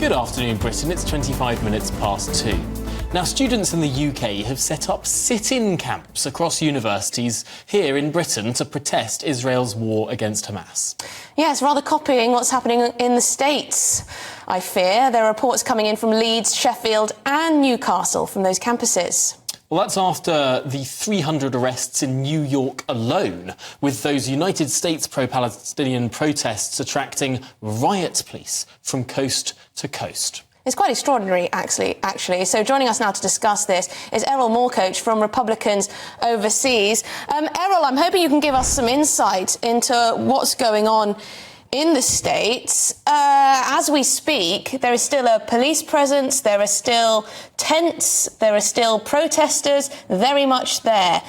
Good afternoon, Britain. It's 25 minutes past 2. Now, students in the UK have set up sit-in camps across universities here in Britain to protest Israel's war against Hamas. Yes, rather copying what's happening in the States, I fear. There are reports coming in from Leeds, Sheffield and Newcastle from those campuses. Well, that's after the 300 arrests in New York alone, with those United States pro-Palestinian protests attracting riot police from coast to coast. It's quite extraordinary, actually. So joining us now to discuss this is Erol Morkoc from Republicans Overseas. Erol, I'm hoping you can give us some insight into what's going on in the States. As we speak, there is still a police presence, there are still tents, there are still protesters, very much there.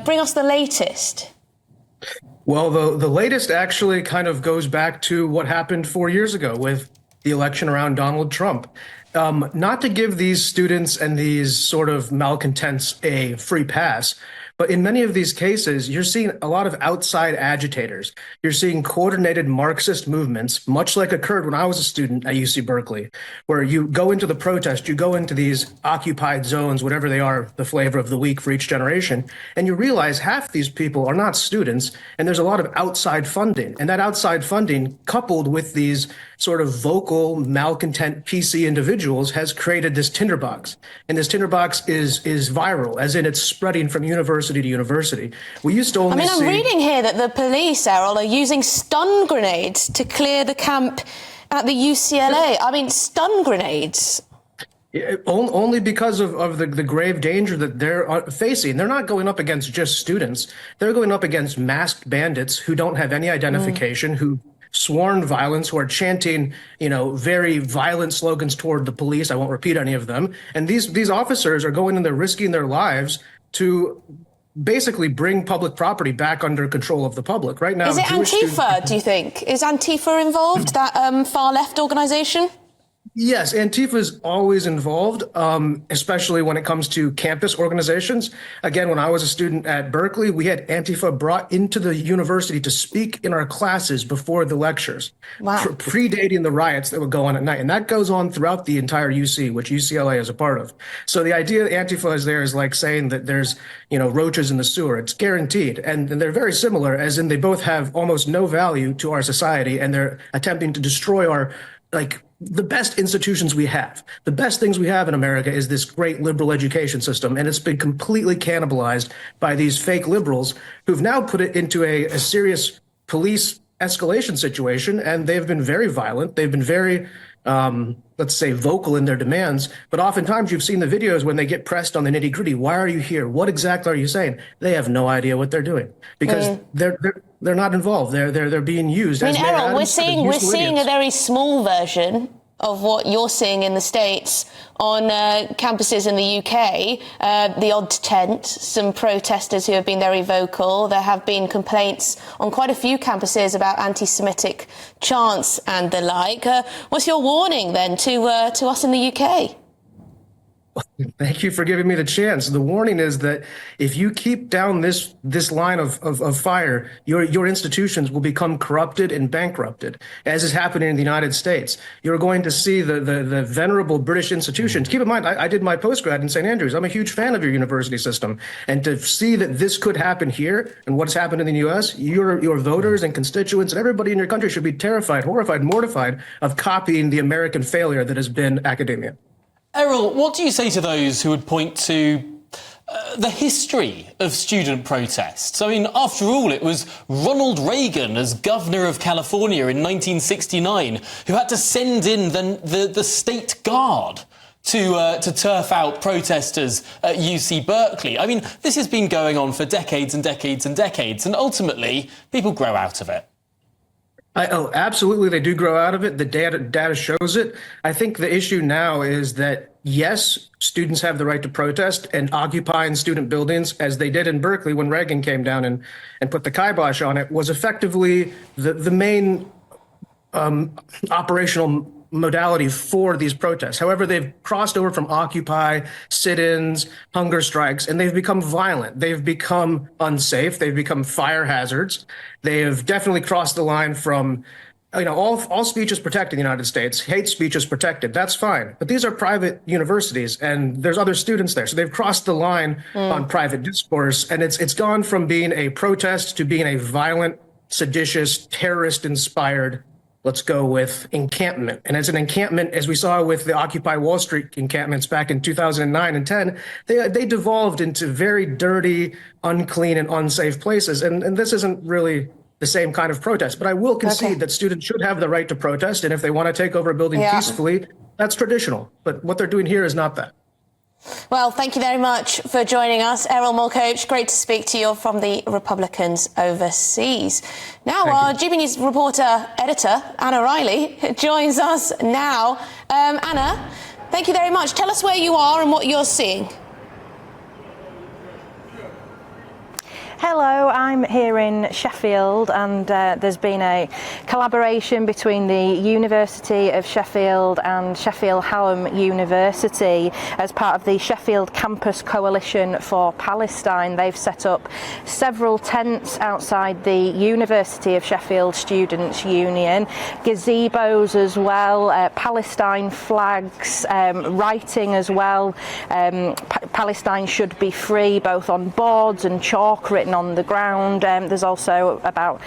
Bring us the latest. Well, the latest actually kind of goes back to what happened 4 years ago with the election around Donald Trump. Not to give these students and these sort of malcontents a free pass, but in many of these cases, you're seeing a lot of outside agitators. You're seeing coordinated Marxist movements, much like occurred when I was a student at UC Berkeley, where you go into the protest, you go into these occupied zones, whatever they are, the flavor of the week for each generation, and you realize half these people are not students, and there's a lot of outside funding. And that outside funding, coupled with these sort of vocal, malcontent PC individuals, has created this tinderbox. And this tinderbox is viral, as in it's spreading from university to university. We used to only I'm reading here that the police, Errol, are using stun grenades to clear the camp at the UCLA. I mean, stun grenades. Only because of the grave danger that they're facing. They're not going up against just students. They're going up against masked bandits who don't have any identification, who sworn violence, who are chanting, very violent slogans toward the police. I won't repeat any of them. And these officers are going in there risking their lives to basically bring public property back under control of the public. Right now, is it Antifa, do you think? Is Antifa involved, that far left organization? Yes, Antifa is always involved, especially when it comes to campus organizations. Again, when I was a student at Berkeley, we had Antifa brought into the university to speak in our classes before the lectures, predating the riots that would go on at night. And that goes on throughout the entire UC, which UCLA is a part of. So the idea that Antifa is there is like saying that there's, roaches in the sewer. It's guaranteed. And they're very similar, as in they both have almost no value to our society, and they're attempting to destroy our, the best institutions we have. The best things we have in America is this great liberal education system, and it's been completely cannibalized by these fake liberals who've now put it into a serious police escalation situation, and they've been very violent. They've been very, let's say, vocal in their demands, but oftentimes you've seen the videos when they get pressed on the nitty-gritty. Why are you here? What exactly are you saying? They have no idea what they're doing because they're not involved. They're being used. I mean, Errol, we're seeing a very small version of what you're seeing in the States on campuses in the UK, the odd tent, some protesters who have been very vocal. There have been complaints on quite a few campuses about anti-Semitic chants and the like. What's your warning then to us in the UK? Thank you for giving me the chance. The warning is that if you keep down this line of fire, your institutions will become corrupted and bankrupted, as is happening in the United States. You're going to see the venerable British institutions. Keep in mind, I did my postgrad in St. Andrews. I'm a huge fan of your university system. And to see that this could happen here and what's happened in the U.S., your voters and constituents and everybody in your country should be terrified, horrified, mortified of copying the American failure that has been academia. Errol, what do you say to those who would point to the history of student protests? I mean, after all, it was Ronald Reagan as governor of California in 1969 who had to send in the state guard to turf out protesters at UC Berkeley. I mean, this has been going on for decades and decades and decades, and ultimately people grow out of it. Absolutely, they do grow out of it. The data shows it. I think the issue now is that, yes, students have the right to protest and occupying student buildings, as they did in Berkeley when Reagan came down and put the kibosh on it, was effectively the main operational modality for these protests. However, they've crossed over from Occupy, sit-ins, hunger strikes, and they've become violent. They've become unsafe. They've become fire hazards. They have definitely crossed the line from all speech is protected in the United States. Hate speech is protected. That's fine. But these are private universities, and there's other students there. So they've crossed the line on private discourse, and it's gone from being a protest to being a violent, seditious, terrorist-inspired, let's go with, encampment. And as an encampment, as we saw with the Occupy Wall Street encampments back in 2009 and 10, they devolved into very dirty, unclean, and unsafe places. And this isn't really the same kind of protest. But I will concede that students should have the right to protest. And if they want to take over a building peacefully, that's traditional. But what they're doing here is not that. Well, thank you very much for joining us, Erol Mo Coach. Great to speak to you from the Republicans overseas. Now, our GB News reporter, editor, Anna Riley, joins us now. Anna, thank you very much. Tell us where you are and what you're seeing. Hello, I'm here in Sheffield, and there's been a collaboration between the University of Sheffield and Sheffield Hallam University as part of the Sheffield Campus Coalition for Palestine. They've set up several tents outside the University of Sheffield Students' Union, gazebos as well, Palestine flags, writing as well. Palestine should be free, both on boards and chalk written on the ground. There's also about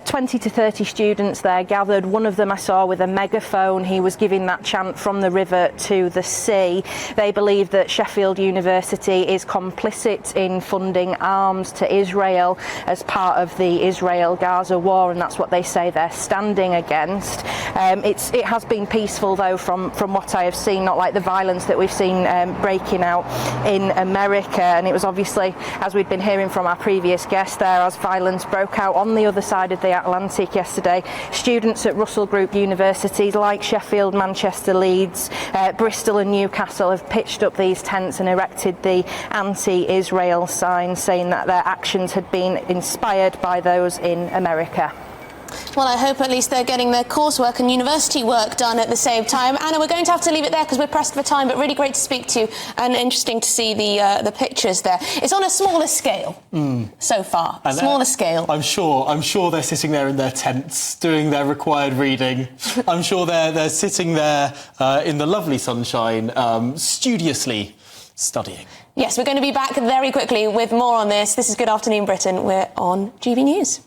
20 to 30 students there gathered. One of them I saw with a megaphone. He was giving that chant from the river to the sea. They believe that Sheffield University is complicit in funding arms to Israel as part of the Israel-Gaza war, and that's what they say they're standing against. It has been peaceful, though, from what I have seen, not like the violence that we've seen breaking out in America. And it was obviously, as we'd been hearing from our previous guest there, as violence broke out on the other side of the Atlantic yesterday, students at Russell Group universities like Sheffield, Manchester, Leeds, Bristol and Newcastle have pitched up these tents and erected the anti-Israel sign, saying that their actions had been inspired by those in America. Well, I hope at least they're getting their coursework and university work done at the same time. Anna, we're going to have to leave it there because we're pressed for time, but really great to speak to you and interesting to see the pictures there. It's on a smaller scale so far, and smaller scale. I'm sure they're sitting there in their tents doing their required reading. I'm sure they're sitting there in the lovely sunshine, studiously studying. Yes, we're going to be back very quickly with more on this. This is Good Afternoon Britain. We're on GB News.